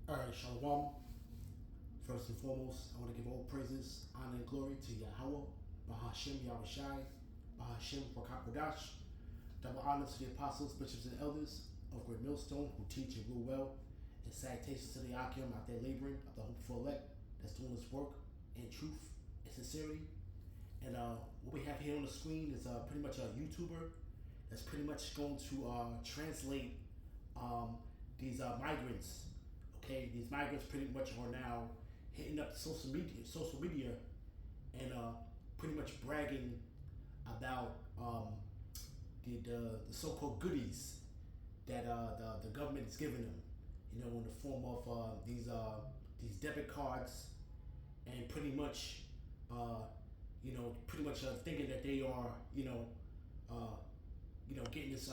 Alright, Shalom. First and foremost, I want to give all praises, honor, and glory to Yahweh, Bahashem Yahushai, Bahashem Wakakodash. Double honor to the apostles, bishops, and elders of Great Millstone who teach and rule well, and salutations to the Akim out there laboring of the hopeful elect that's doing this work in truth and sincerity. And what we have here on the screen is pretty much a YouTuber that's pretty much going to translate these migrants. Okay, these migrants pretty much are now hitting up social media, and pretty much bragging about the so-called goodies that the government is giving them. You know, in the form of these debit cards, and pretty much thinking that they are getting this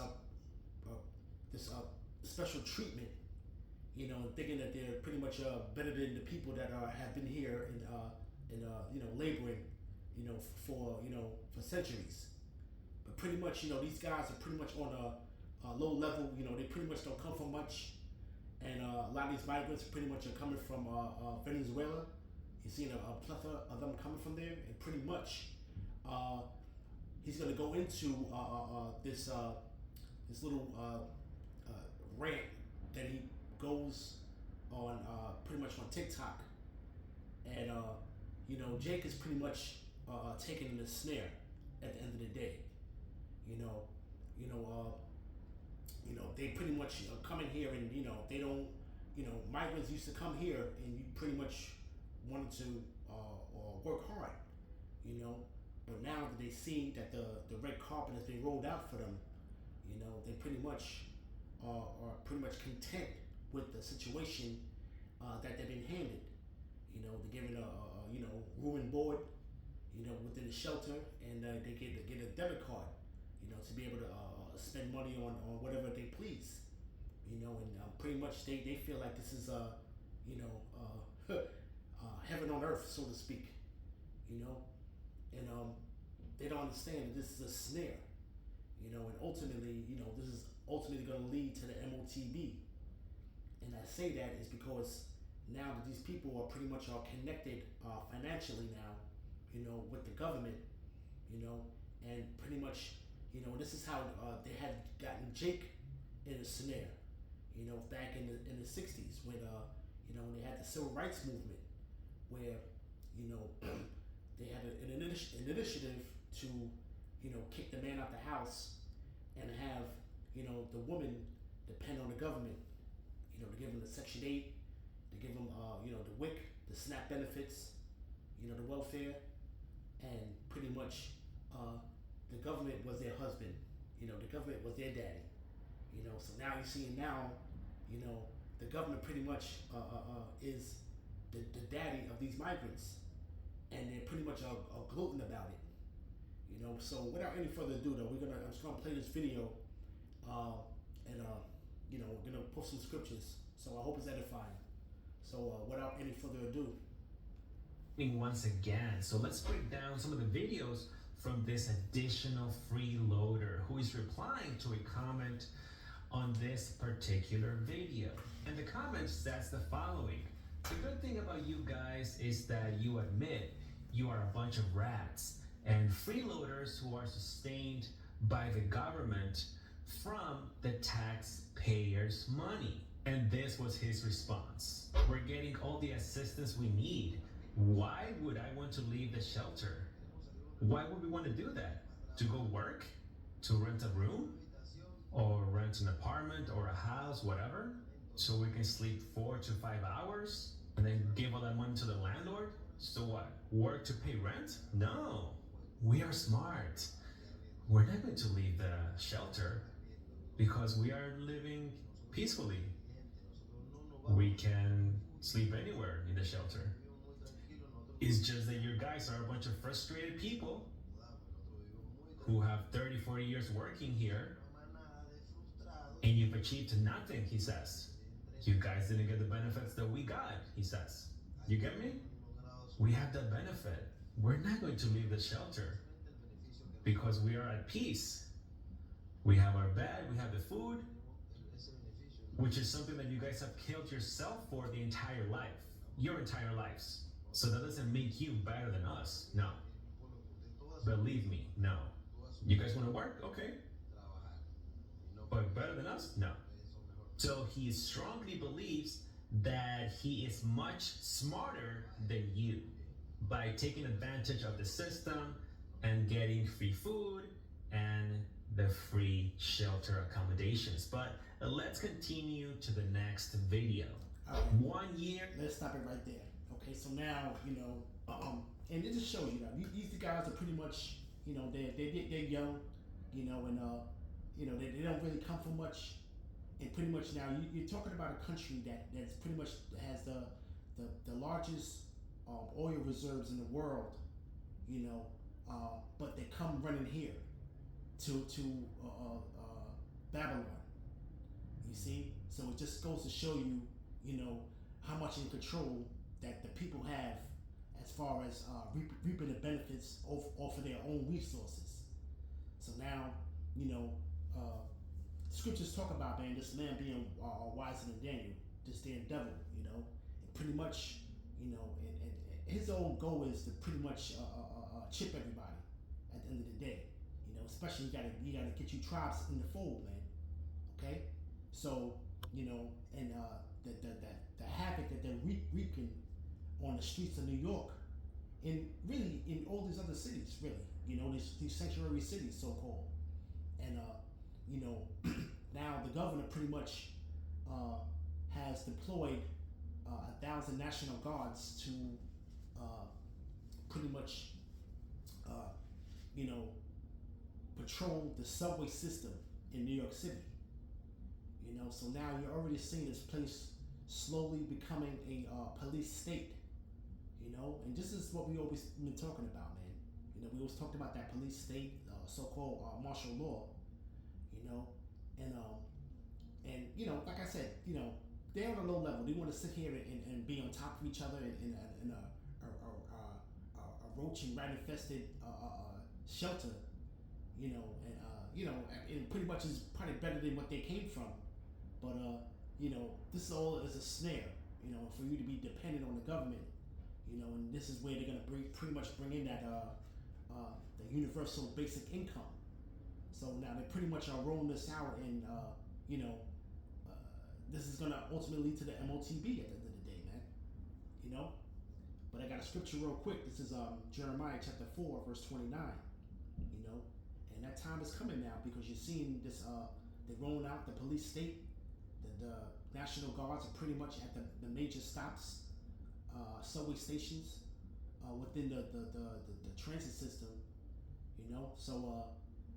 special treatment, thinking that they're pretty much better than the people that have been here and laboring, for centuries. But pretty much, these guys are pretty much on a low level. They pretty much don't come from much, and a lot of these migrants pretty much are coming from Venezuela. You're seeing a plethora of them coming from there, and pretty much he's going to go into this little rant that he goes on pretty much on TikTok, and Jake is pretty much taken in the snare at the end of the day. They pretty much come in here, and they don't. Migrants used to come here, and you pretty much wanted to work hard, but now that they see that the red carpet has been rolled out for them, they pretty much are pretty much content with the situation that they've been handed. They're given a room and board, within the shelter, and they get a debit card, to be able to spend money on whatever they please, and pretty much they feel like this is heaven on earth, so to speak, and they don't understand that this is a snare, and ultimately, this is ultimately going to lead to the MOTB. And I say that is because now that these people are pretty much connected financially now, with the government, and pretty much, this is how they had gotten Jake in a snare, back in the 60s when when they had the civil rights movement, where they had an initiative to kick the man out the house and have the woman depend on the government, to give them the Section 8, to give them the WIC, the SNAP benefits, the welfare, and pretty much the government was their husband, the government was their daddy, so now you're seeing the government pretty much is the daddy of these migrants, and they're pretty much gloating about it. So without any further ado, though, I'm just gonna play this video, and we're gonna post some scriptures. So I hope it's edifying. So without any further ado. Once again, so let's break down some of the videos from this additional freeloader who is replying to a comment on this particular video. And the comment says the following: the good thing about you guys is that you admit you are a bunch of rats and freeloaders who are sustained by the government from the taxpayers' money. And this was his response: we're getting all the assistance we need. Why would I want to leave the shelter? Why would we want to do that? To go work? To rent a room? Or rent an apartment or a house, whatever? So we can sleep 4 to 5 hours and then give all that money to the landlord? So what? Work to pay rent? No. We are smart. We're not going to leave the shelter because we are living peacefully. We can sleep anywhere in the shelter. It's just that you guys are a bunch of frustrated people who have 30, 40 years working here, and you've achieved nothing, he says. You guys didn't get the benefits that we got, he says. You get me? We have that benefit. We're not going to leave the shelter because we are at peace. We have our bed, we have the food, which is something that you guys have killed yourself for the entire life, your entire lives. So that doesn't make you better than us. No. Believe me, no. You guys want to work? Okay. But better than us? No. So he strongly believes that he is much smarter than you by taking advantage of the system and getting free food and the free shelter accommodations. But let's continue to the next video. All right. 1 year. Let's stop it right there. Okay, so now and it just shows you that these guys are pretty much, they're young, and they don't really come from much, and pretty much now you're talking about a country that's pretty much has the largest oil reserves in the world, but they come running here to Babylon. You see, so it just goes to show you, how much in control that the people have as far as reaping the benefits off of their own resources. So now, scriptures talk about, man, this man being wiser than Daniel, this damn devil, and pretty much, and his own goal is to pretty much chip everybody at the end of the day, especially you gotta get you tribes in the fold, man. Okay, so and the havoc that they're reaping on the streets of New York, and really in all these other cities, really, these sanctuary cities, so called, and now the governor pretty much has deployed 1,000 National Guards to pretty much patrol the subway system in New York City. So now you're already seeing this place slowly becoming a police state. And this is what we always been talking about, man. We always talked about that police state, so-called martial law. And like I said, they're on a low level. They want to sit here and be on top of each other in a roach and rat infested shelter, and pretty much is probably better than what they came from. But this all is a snare, for you to be dependent on the government, and this is where they're gonna pretty much bring in that the universal basic income. So now they pretty much are rolling this out, and this is gonna ultimately lead to the MOTB at the end of the day, man. But I got a scripture real quick. This is Jeremiah chapter 4, verse 29. And that time is coming now, because you're seeing this. They're rolling out the police state. The National Guards are pretty much at the major stops, subway stations, within the transit system. So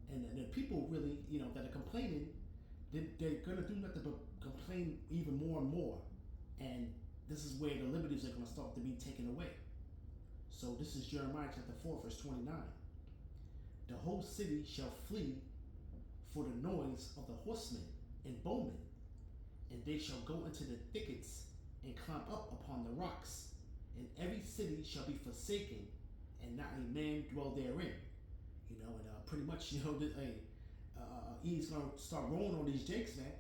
and the people really, that are complaining, they're gonna do nothing but complain even more and more, and this is where the liberties are gonna start to be taken away. So this is Jeremiah chapter 4, verse 29. The whole city shall flee for the noise of the horsemen and bowmen, and they shall go into the thickets and climb up upon the rocks, and every city shall be forsaken, and not a man dwell therein. And pretty much, he's gonna start rolling on these jakes, man.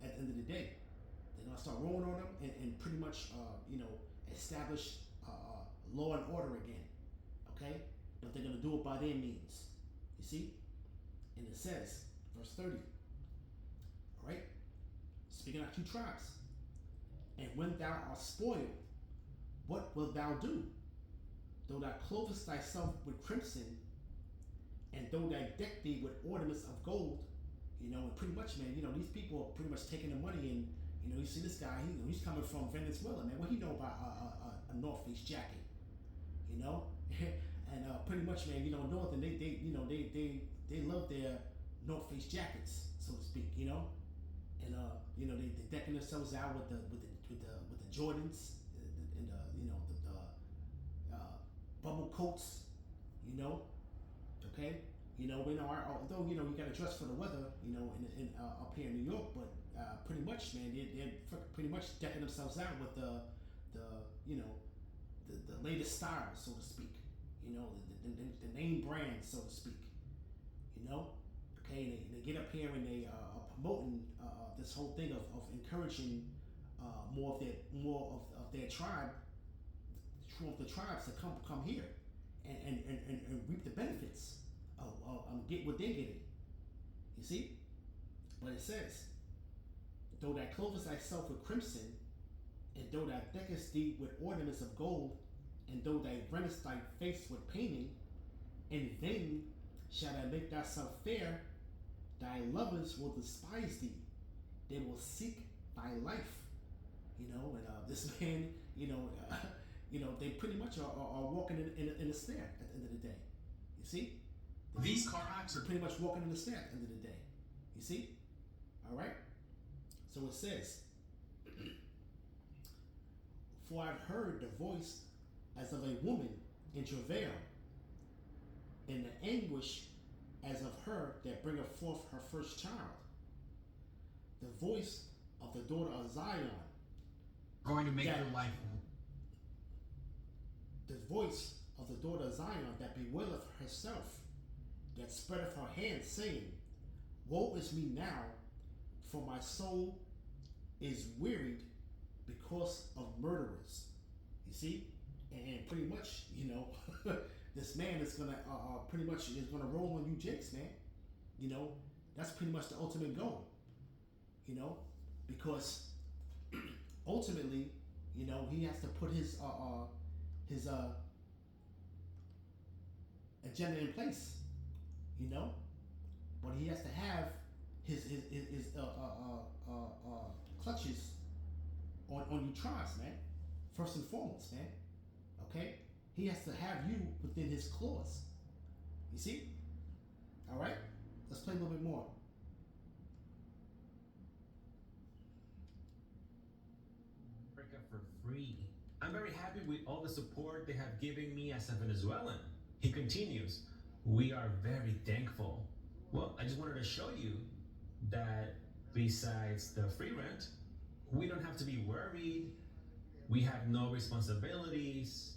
At the end of the day, they're gonna start rolling on them and pretty much, establish law and order again. Okay, but they're gonna do it by their means. You see, and it says, verse 30. All right, speaking of 2 tribes. And when thou art spoiled, what wilt thou do? Though thou clothest thyself with crimson, and though thou deck thee with ornaments of gold, and pretty much, man, these people are pretty much taking the money, and you see this guy, he's coming from Venezuela, man. What he know about a North Face jacket, and pretty much, man, North, and they love their North Face jackets, so to speak, and they're decking themselves out with the Jordans, and the bubble coats, okay. Although you got to dress for the weather, in up here in New York, but pretty much, man, they're pretty much decking themselves out with the latest style, so to speak, the name brand, so to speak, Okay, they get up here and they are promoting this whole thing of encouraging more of their tribe, of the tribes to come here and reap the benefits of get what they're getting. You see, but it says, though thou clothest thyself with crimson, and though thou deckest thee with ornaments of gold, and though thou brandest thy face with painting, in vain shall thou make thyself fair. Thy lovers will despise thee; they will seek thy life. You know, and this man, they pretty much are walking in a snare at the end of the day. You see, These car hacks are pretty much walking in a snare at the end of the day. You see, all right. So it says, "For I've heard the voice as of a woman in travail, in the anguish as of her that bringeth forth her first child. The voice of the daughter of Zion, going to make Yeah. your life. the voice of the daughter of Zion that bewaileth herself, that spreadeth her hands, saying, Woe is me now, for my soul is wearied because of murderers." You see, and pretty much, this man is gonna pretty much is gonna roll on you, Jakes, man. That's pretty much the ultimate goal. Because ultimately, he has to put his agenda in place. But he has to have his clutches on you tribes, man. First and foremost, man. Okay, he has to have you within his claws. You see? All right. Let's play a little bit more. Africa for free. I'm very happy with all the support they have given me as a Venezuelan. He continues, "We are very thankful." Well, I just wanted to show you that besides the free rent, we don't have to be worried. We have no responsibilities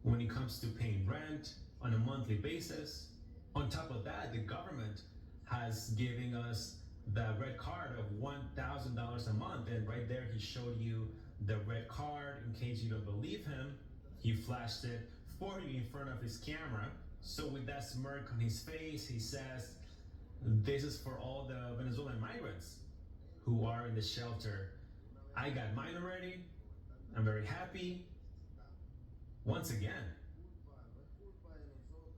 when it comes to paying rent on a monthly basis. On top of that, the government has given us the red card of $1,000 a month, and right there he showed you the red card. In case you don't believe him, he flashed it for you in front of his camera. So with that smirk on his face, he says, "This is for all the Venezuelan migrants who are in the shelter. I got mine already. I'm very happy." Once again,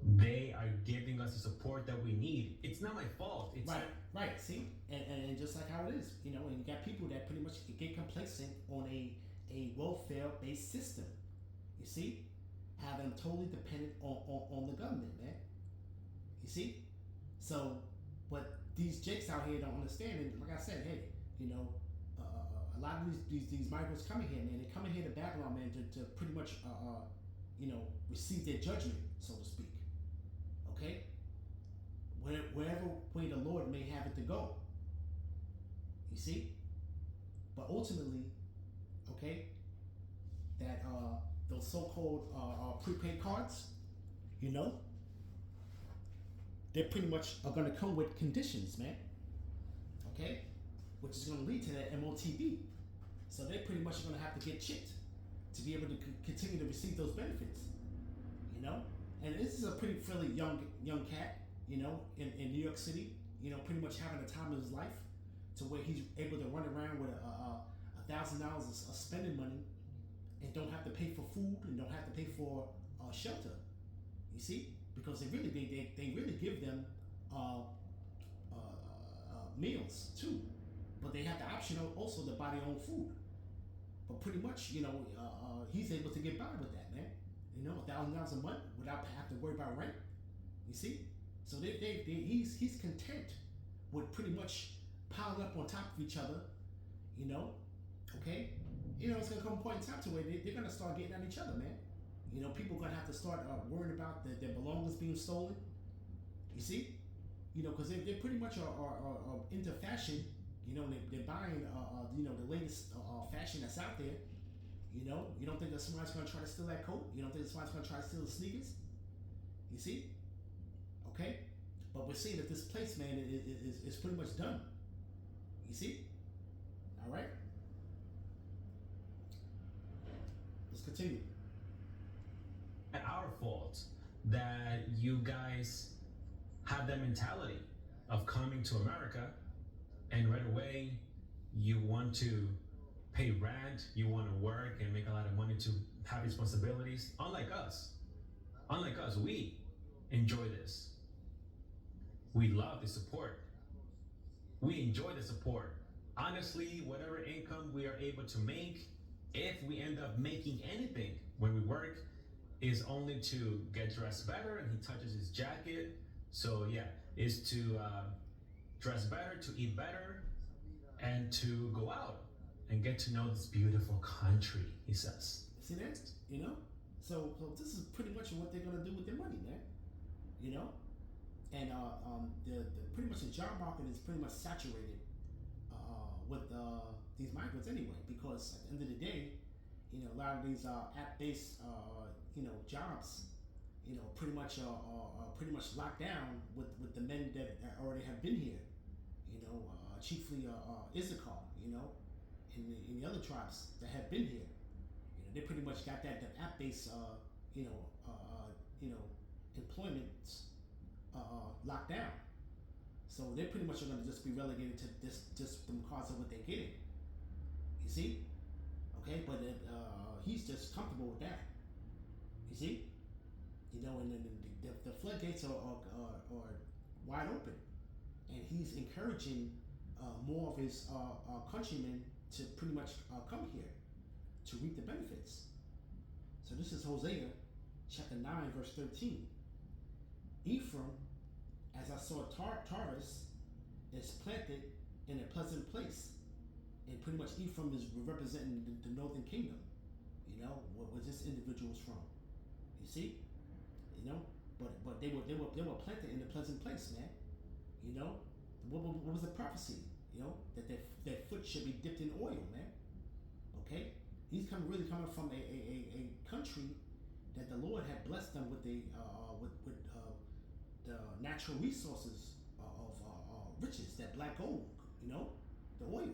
they are giving us the support that we need. It's not my fault. It's Right. See, and just like how it is, and you got people that pretty much get complacent on a welfare-based system. You see, have them totally dependent on the government, man. You see, so what these jakes out here don't understand, and like I said, hey, a lot of these migrants coming here, man, they coming here to Babylon, man, to pretty much receive their judgment, so to speak. Okay, wherever way the Lord may have it to go. You see, but ultimately, okay, that those so-called prepaid cards, they pretty much are going to come with conditions, man. Okay, which is going to lead to that MOTB. So they pretty much are going to have to get chipped to be able to continue to receive those benefits. And this is a pretty fairly young cat, in New York City, pretty much having the time of his life, to where he's able to run around with $1,000 of spending money and don't have to pay for food and don't have to pay for shelter. You see, because they really give them meals too, but they have the option also to buy their own food. But pretty much, he's able to get by with that, man. $1,000 a month without having to worry about rent. You see, so he's content with pretty much piling up on top of each other. Okay. It's gonna come a point in time to where they're gonna start getting at each other, man. People gonna have to start worrying about their belongings being stolen. You see, because they pretty much are into fashion. They're buying the latest fashion that's out there. You don't think that somebody's gonna try to steal that coat? You don't think that somebody's gonna try to steal the sneakers? You see? Okay? But we're seeing that this place, man, is pretty much done. You see? All right. Let's continue. Our fault that you guys have that mentality of coming to America and right away you want to pay rent, you want to work and make a lot of money to have responsibilities. Unlike us, we enjoy this. We love the support. We enjoy the support. Honestly, whatever income we are able to make, if we end up making anything when we work, is only to get dressed better. And he touches his jacket. So yeah, is to dress better, to eat better, and to go out and get to know this beautiful country, he says. See that? You know? So this is pretty much what they're gonna do with their money, man. You know? And the pretty much the job market is pretty much saturated with these migrants anyway, because at the end of the day, you know, a lot of these app-based jobs, you know, pretty much locked down with the men that already have been here. You know, chiefly Issachar, you know, and the other tribes that have been here. You know, they pretty much got that app-based employment locked down. So they pretty much are going to just be relegated to this just because of what they're getting. You see? Okay, but he's just comfortable with that. You see? You know, and then the floodgates are wide open. And he's encouraging more of his countrymen to pretty much come here to reap the benefits. So this is Hosea chapter 9, verse 13. Ephraim, as I saw Taurus, is planted in a pleasant place. And pretty much Ephraim is representing the northern kingdom, you know, where this individual's from. You see? You know? But they were planted in a pleasant place, man. You know? What was the prophecy? You know? That their foot should be dipped in oil, man. Okay? He's really coming from a country that the Lord had blessed them with the natural resources of riches, that black gold, you know, the oil.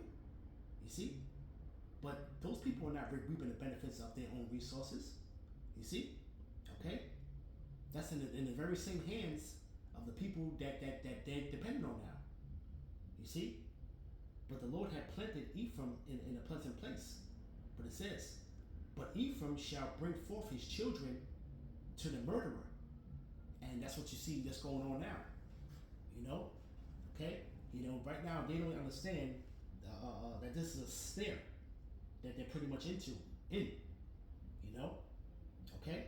You see? But those people are not reaping the benefits of their own resources. You see? Okay? That's in the very same hands of the people that they're dependent on now. You see? But the Lord had planted Ephraim in a pleasant place. But it says, but Ephraim shall bring forth his children to the murderer. And that's what you see that's going on now. You know? Okay? You know, right now they don't understand that this is a snare that they're pretty much in. You know? Okay?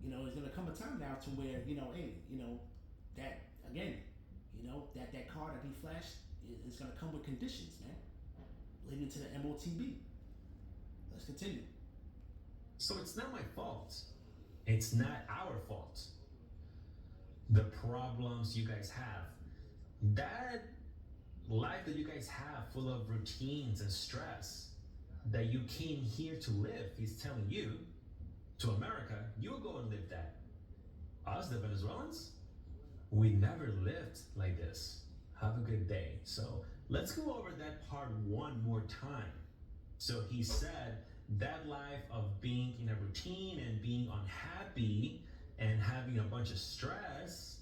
You know, there's gonna come a time now to where, you know, hey, you know, that again, you know, that car that he flashed is gonna come with conditions, man. Leading to the MOTB. Let's continue. So it's not my fault. It's not our fault. The problems you guys have, that life that you guys have full of routines and stress that you came here to live, he's telling you, to America, you'll go and live that. Us, the Venezuelans, we never lived like this. Have a good day. So let's go over that part one more time. So he said that life of being in a routine and being unhappy and having a bunch of stress,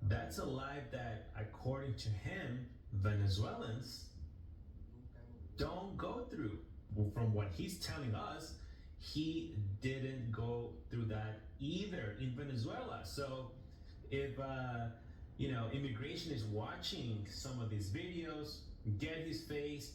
that's a life that, according to him, Venezuelans don't go through. From what he's telling us, he didn't go through that either in Venezuela. So if immigration is watching some of these videos, get his face,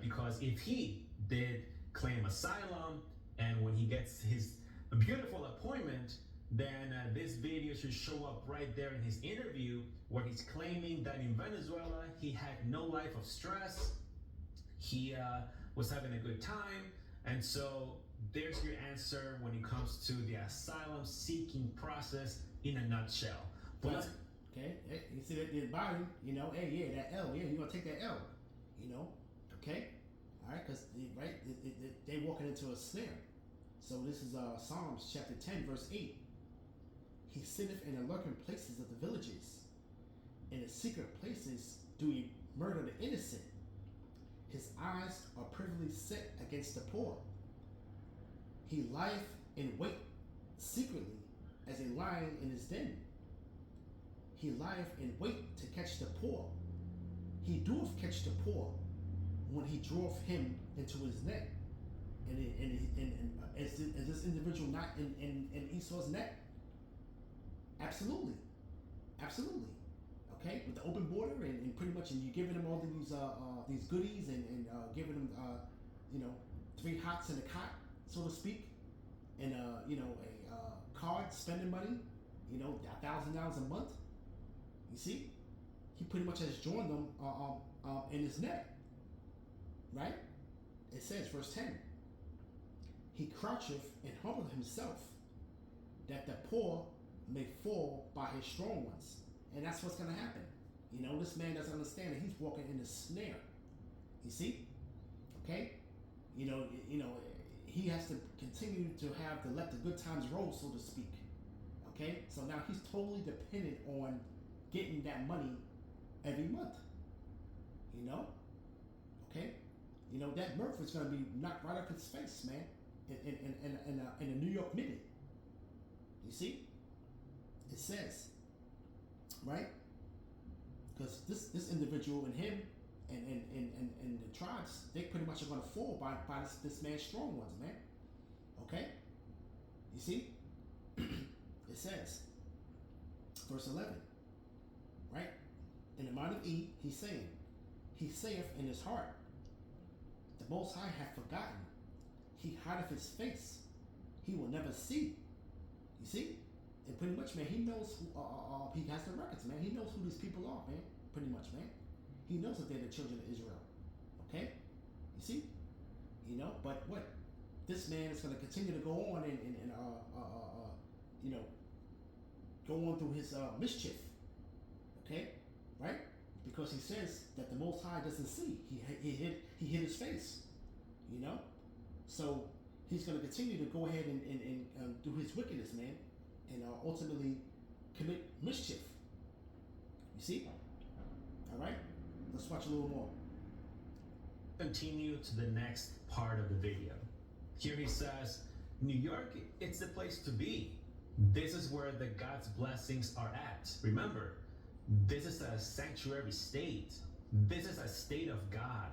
because if he did claim asylum and when he gets his beautiful appointment, then this video should show up right there in his interview where he's claiming that in Venezuela he had no life of stress, he was having a good time. And so there's your answer when it comes to the asylum seeking process in a nutshell. But okay, you see that the body, you know, hey, yeah, that L, yeah, you're gonna take that L, you know, okay, all right, because they walking into a snare. So this is Psalms chapter 10, verse 8. He sitteth in the lurking places of the villages. In the secret places do he murder the innocent. His eyes are privily set against the poor. He lieth in wait secretly as a lion in his den. He lieth in wait to catch the poor. He doeth catch the poor when he draweth him into his net. And is this individual not in Esau's net? Absolutely. Absolutely. Okay? With the open border and pretty much, and you're giving them all these goodies and giving them, 3 hots in a cot, so to speak, and, a card, spending money, $1,000 a month. You see? He pretty much has joined them in his net. Right? It says, verse 10, he croucheth and humbleth himself, that the poor may fall by his strong ones. And that's what's going to happen. This man doesn't understand that he's walking in a snare. You see? Okay? He has to continue to let the good times roll, so to speak. Okay? So now he's totally dependent on getting that money every month. Okay? That mirth is going to be knocked right up his face, man, in a New York minute. You see? It says, right? Because this individual and him and the tribes, they pretty much are going to fall by this man's strong ones, man. Okay? You see? It says, verse 11, right? In the mind of E, he saith in his heart, the Most High hath forgotten. He hideth his face. He will never see. You see? And pretty much, man, he knows who, he has the records, man. He knows who these people are, man. Pretty much, man. He knows that they're the children of Israel. Okay? You see? But what? This man is going to continue to go on and go on through his mischief. Okay? Right? Because he says that the Most High doesn't see. He hid his face. So he's going to continue to go ahead and do his wickedness, man, and ultimately commit mischief. You see? All right? Let's watch a little more. Continue to the next part of the video. Here he says, New York, it's the place to be. This is where the God's blessings are at. Remember, this is a sanctuary state. This is a state of God.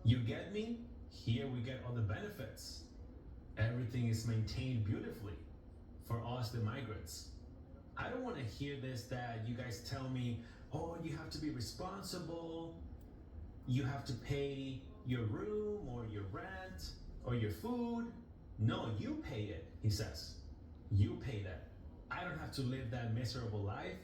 You get me? Here we get all the benefits. Everything is maintained beautifully for us, the migrants. I don't want to hear this that you guys tell me, oh, you have to be responsible. You have to pay your room or your rent or your food. No, you pay it, he says. You pay that. I don't have to live that miserable life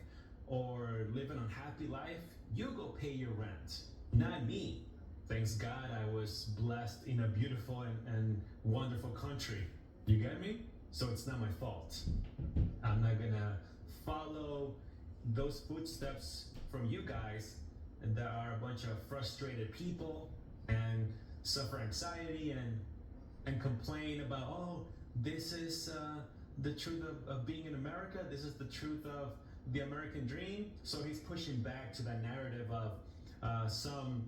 or live an unhappy life. You go pay your rent, not me. Thanks God I was blessed in a beautiful and wonderful country. You get me? So it's not my fault. I'm not gonna follow those footsteps from you guys that are a bunch of frustrated people and suffer anxiety and complain about, oh, this is the truth of being in America. This is the truth of the American dream. So he's pushing back to that narrative of some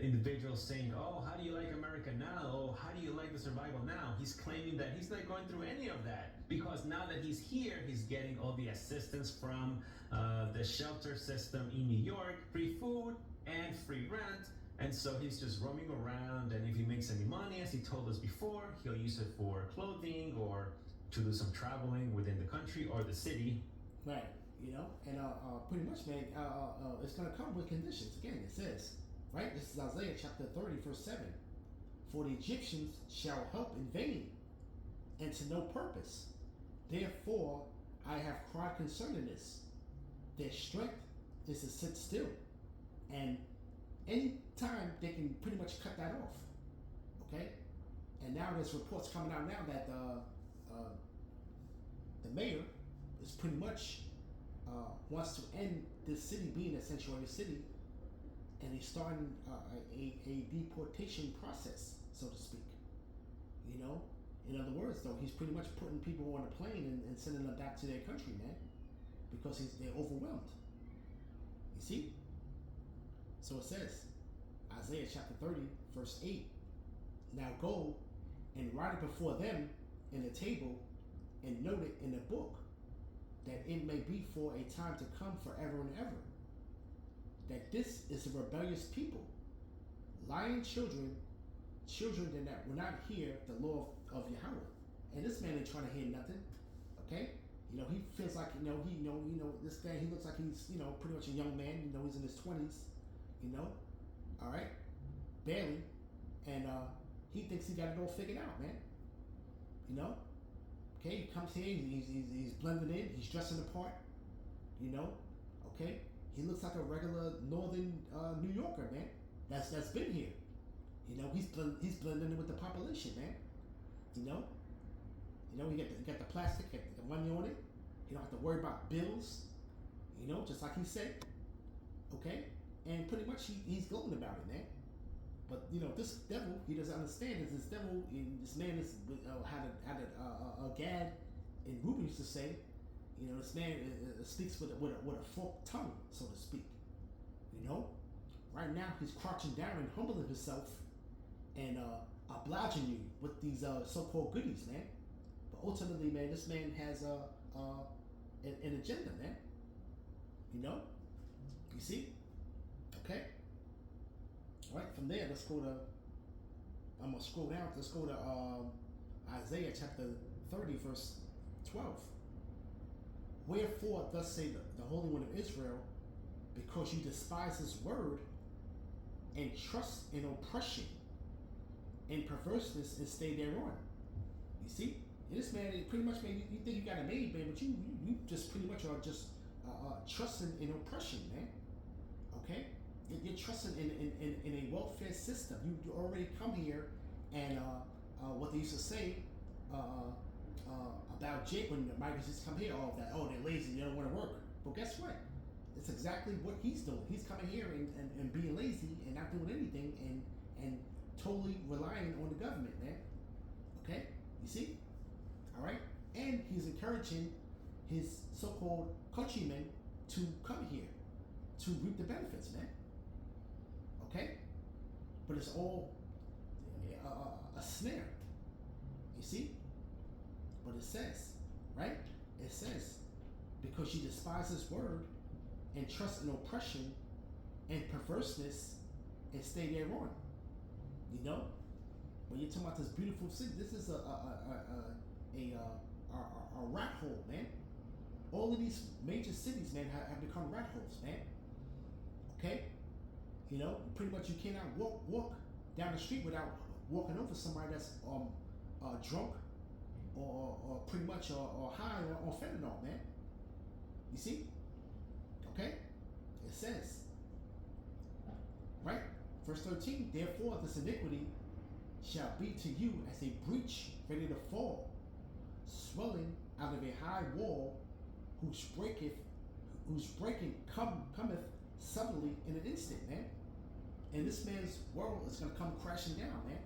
individuals saying, oh, how do you like America now? Oh, how do you like the survival now? He's claiming that he's not going through any of that because now that he's here, he's getting all the assistance from the shelter system in New York, free food and free rent. And so he's just roaming around, and if he makes any money, as he told us before, he'll use it for clothing or to do some traveling within the country or the city. Right, and pretty much, man, it's going to come with conditions. Again, it says, right, this is Isaiah chapter 30, verse 7. For the Egyptians shall help in vain, and to no purpose. Therefore, I have cried concerning this. Their strength is to sit still, and any time they can pretty much cut that off. Okay, and now there's reports coming out now that the mayor is pretty much wants to end this city being a sanctuary city, and he's starting a deportation process, so to speak. In other words, though, he's pretty much putting people on a plane and sending them back to their country, man, because they're overwhelmed. You see? So it says, Isaiah chapter 30, verse 8. Now go and write it before them in the table and note it in the book, that it may be for a time to come forever and ever. That this is a rebellious people, lying children that will not hear the law of Yahweh. And this man ain't trying to hear nothing. Okay? You know, he feels like, this guy, he looks like he's, pretty much a young man. You know, he's in his 20s, all right? Barely. And he thinks he got it all figured out, man. Okay, he comes here, he's blending in, he's dressing the part, okay? He looks like a regular northern New Yorker, man. That's been here. He's blending in with the population, man. He got the plastic, got the money on it. He don't have to worry about bills, just like he said. Okay? And pretty much he's glowing about it, man. But this devil, he doesn't understand. Is this devil? This man is had a gad, and Ruben used to say, this man speaks with a forked tongue, so to speak. Right now he's crouching down and humbling himself, and obliging you with these so-called goodies, man. But ultimately, man, this man has an agenda, man. You see? Okay. All right. From there, let's go to. I'm gonna scroll down. Let's go to Isaiah chapter 30, verse 12. Wherefore, thus say the Holy One of Israel, because you despise His word and trust in oppression and perverseness and stay thereon. You see? And this man, pretty much, man, you think you got it made, man, but you just pretty much are just trusting in oppression, man. Okay? You're trusting in a welfare system. You already come here, and what they used to say about Jake when the migrants just come here, they're lazy, they don't want to work. But guess what? It's exactly what he's doing. He's coming here and being lazy and not doing anything and totally relying on the government, man. Okay? You see? All right? And he's encouraging his so-called countrymen to come here to reap the benefits, man. Okay? But it's all a snare. You see? But it says, right? It says, because you despise His word and trust in oppression and perverseness and stay thereon. When you're talking about this beautiful city, this is a rat hole, man. All of these major cities, man, have become rat holes, man. Okay? Pretty much you cannot walk down the street without walking over somebody that's drunk or pretty much or high on fentanyl, man. You see? Okay? It says, right? Verse 13, therefore this iniquity shall be to you as a breach ready to fall, swelling out of a high wall, whose breaking cometh suddenly in an instant, man. And this man's world is gonna come crashing down, man.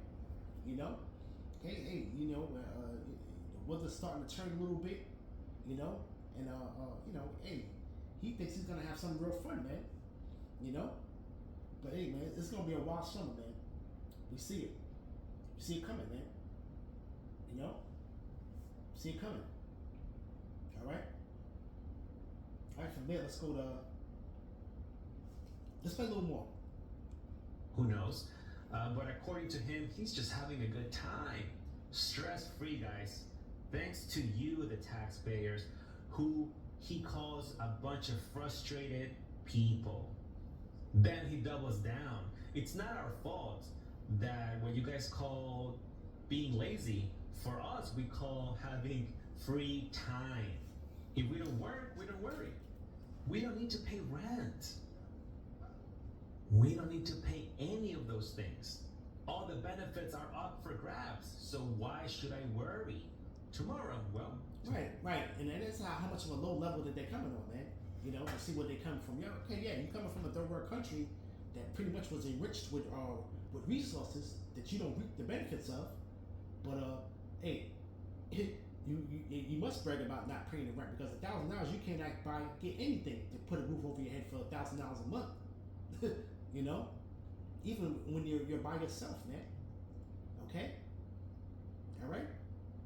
Hey, the weather's starting to turn a little bit, and hey, he thinks he's gonna have some real fun, man. But hey, man, it's gonna be a wild summer, man. We see it. We see it coming, man. See it coming. All right. All right. From there, let's play a little more. Who knows? But according to him, he's just having a good time. Stress-free, guys. Thanks to you, the taxpayers, who he calls a bunch of frustrated people. Then he doubles down. It's not our fault that what you guys call being lazy, for us, we call having free time. If we don't work, we don't worry. We don't need to pay rent. We don't need to pay any of those things. All the benefits are up for grabs. So why should I worry? Tomorrow, well. Right. And that's how much of a low level that they're coming on, man. To see where they come from. You're coming from a third world country that pretty much was enriched with resources that you don't reap the benefits of. But hey, You must brag about not paying the rent, because $1,000 you can't get anything to put a roof over your head for $1,000 a month. You know, even when you're by yourself, man. Okay, all right,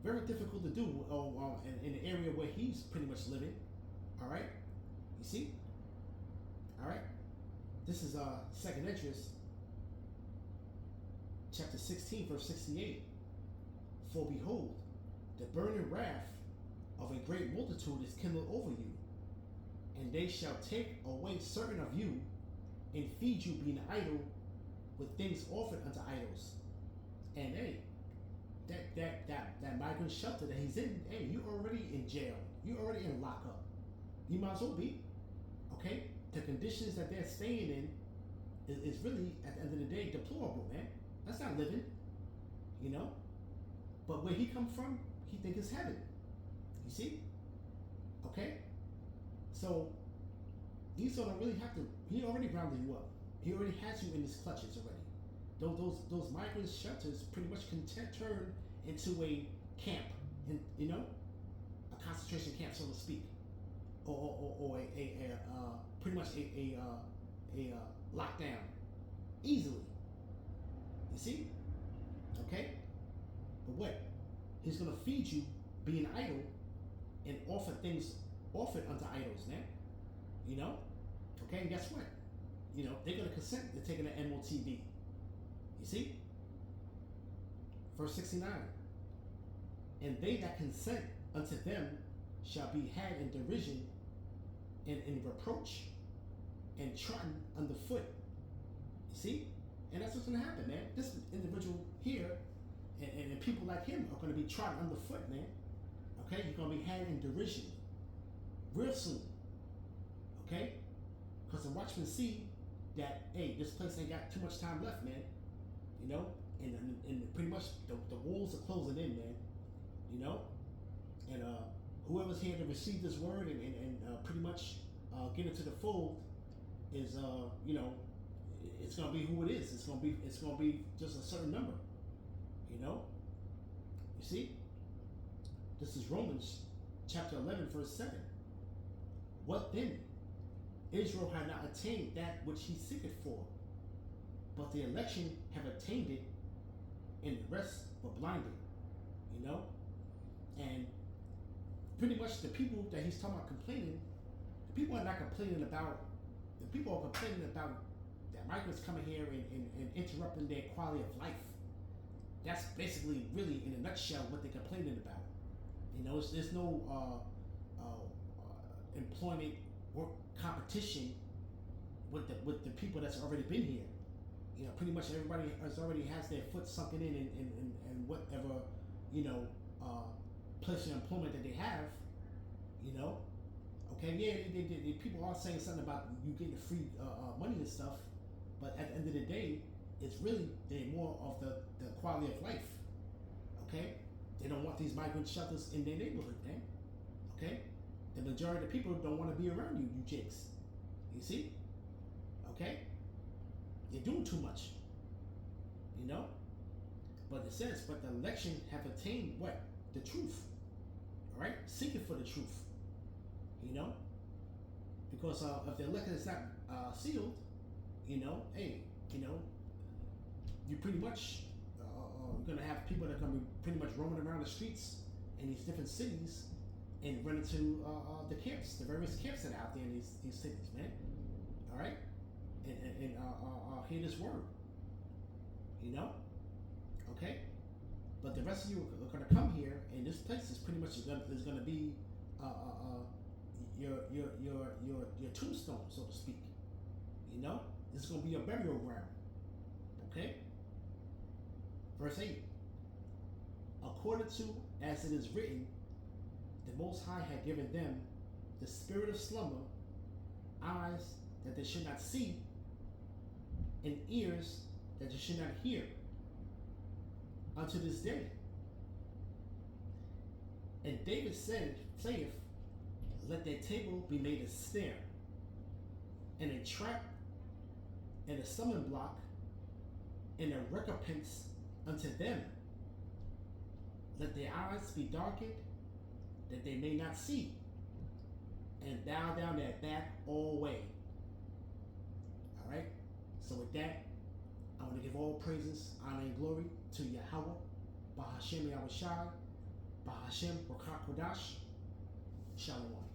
very difficult to do. In the area where he's pretty much living. All right, you see. All right, this is second entrance, chapter 16, verse 68. For behold, the burning wrath of a great multitude is kindled over you, and they shall take away certain of you, and feed you, being idle, with things offered unto idols. And hey, that migrant shelter that he's in, hey, you already in jail, you already in lockup. You might as well be. Okay, the conditions that they're staying in is really, at the end of the day, deplorable, man. That's not living, you know. But where he come from, he think it's heaven. You see? Okay? So he's gonna really have to. He already rounded you up. He already has you in his clutches already. Those migrant shelters pretty much can turn into a camp, and you know, a concentration camp, so to speak, or a pretty much a lockdown, easily. You see? Okay? But what? He's gonna feed you, being idle, and offer things offered unto idols, man. You know? Okay, and guess what? You know, they're gonna consent to taking an MOTB. You see? Verse 69. And they that consent unto them shall be had in derision and in reproach and trodden underfoot. You see? And that's what's gonna happen, man. This individual here and people like him are gonna be trodden underfoot, man. Okay? You're gonna be had in derision real soon. Okay? Because the watchmen see that, hey, this place ain't got too much time left, man. You know? And pretty much the walls are closing in, man. You know? And whoever's here to receive this word and pretty much get into the fold is, you know, it's gonna be who it is. It's gonna be just a certain number. You know? You see? This is Romans chapter 11, verse 7. What then? Israel had not attained that which he seeketh for, but the election have attained it, and the rest were blinded. You know? And pretty much the people that he's talking about complaining, the people are not complaining about, the people are complaining about that migrants coming here and interrupting their quality of life. That's basically, really, in a nutshell, what they're complaining about. You know, there's no employment work competition with the people that's already been here. You know, pretty much everybody has their foot sunken in whatever, you know, place of employment that they have. You know, okay, yeah, they people are saying something about you getting free money and stuff, but at the end of the day, it's really more of the quality of life. Okay, they don't want these migrant shelters in their neighborhood, man. Okay, the majority of the people don't want to be around you jakes. You see? Okay, you're doing too much. You know, but it says, but the election have attained what? The truth. All right, seeking for the truth. You know, because if the election is not sealed, you know, hey, you know, you pretty much you're gonna have people that are gonna be pretty much roaming around the streets in these different cities and run into the camps, the various camps that are out there in these cities, man. All right, and hear this word. You know, okay. But the rest of you are gonna come here, and this place is pretty much is gonna be your tombstone, so to speak. You know, this is gonna be your burial ground. Okay. Verse 8. According to as it is written, the Most High had given them the spirit of slumber, eyes that they should not see, and ears that they should not hear, unto this day. And David saith, let their table be made a snare, and a trap, and a stumbling block, and a recompense unto them. Let their eyes be darkened, that they may not see, and bow down their back all way. All right. So with that, I want to give all praises, honor, and glory to Yahweh, Bahashem Yahushai, Bahashem Rakak Kodash, Shalom.